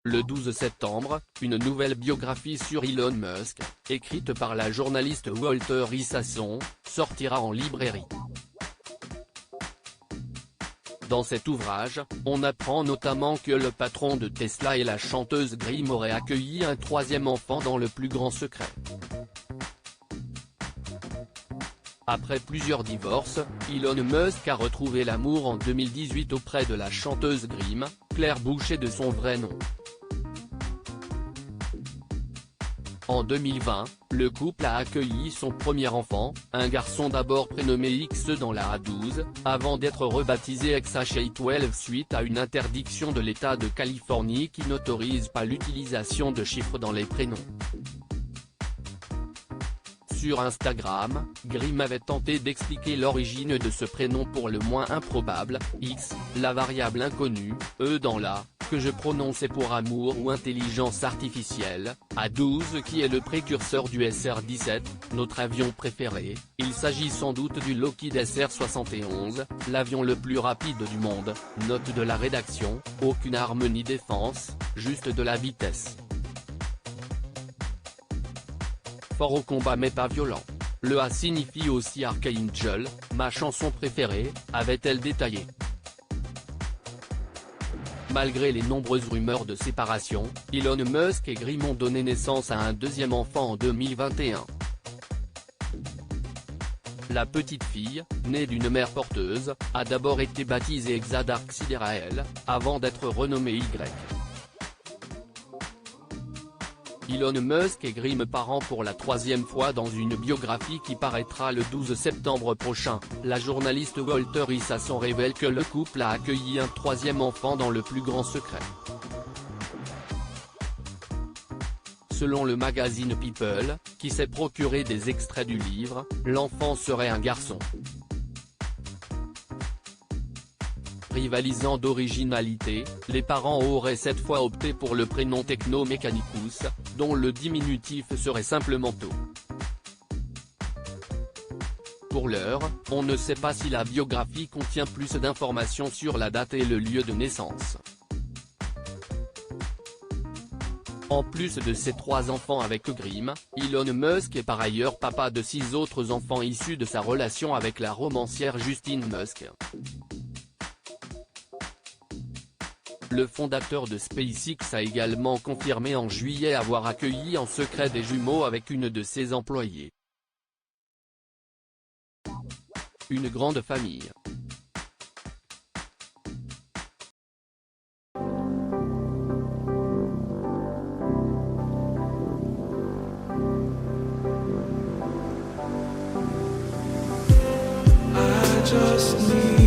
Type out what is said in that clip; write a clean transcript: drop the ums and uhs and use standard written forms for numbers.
Le 12 septembre, une nouvelle biographie sur Elon Musk, écrite par la journaliste Walter Isaacson, sortira en librairie. Dans cet ouvrage, on apprend notamment que le patron de Tesla et la chanteuse Grimm auraient accueilli un troisième enfant dans le plus grand secret. Après plusieurs divorces, Elon Musk a retrouvé l'amour en 2018 auprès de la chanteuse Grimm, Claire Boucher de son vrai nom. En 2020, le couple a accueilli son premier enfant, un garçon d'abord prénommé X dans la A12, avant d'être rebaptisé XH812 suite à une interdiction de l'État de Californie qui n'autorise pas l'utilisation de chiffres dans les prénoms. Sur Instagram, Grimm avait tenté d'expliquer l'origine de ce prénom pour le moins improbable, X, la variable inconnue, E dans la, que je prononçais pour amour ou intelligence artificielle, A12 qui est le précurseur du SR-17, notre avion préféré. Il s'agit sans doute du Lockheed SR-71, l'avion le plus rapide du monde, note de la rédaction, aucune arme ni défense, juste de la vitesse. Fort au combat mais pas violent. Le A signifie aussi Archangel, ma chanson préférée, avait-elle détaillé. Malgré les nombreuses rumeurs de séparation, Elon Musk et Grimm ont donné naissance à un deuxième enfant en 2021. La petite fille, née d'une mère porteuse, a d'abord été baptisée Exadark Siderael, avant d'être renommée Y. Elon Musk et Grimm parents pour la troisième fois dans une biographie qui paraîtra le 12 septembre prochain. La journaliste Walter Isaacson révèle que le couple a accueilli un troisième enfant dans le plus grand secret. Selon le magazine People, qui s'est procuré des extraits du livre, l'enfant serait un garçon. Rivalisant d'originalité, les parents auraient cette fois opté pour le prénom Techno Mechanicus, dont le diminutif serait simplement To. Pour l'heure, on ne sait pas si la biographie contient plus d'informations sur la date et le lieu de naissance. En plus de ses 3 enfants avec Grimm, Elon Musk est par ailleurs papa de 6 autres enfants issus de sa relation avec la romancière Justine Musk. Le fondateur de SpaceX a également confirmé en juillet avoir accueilli en secret des jumeaux avec une de ses employées. Une grande famille. I just need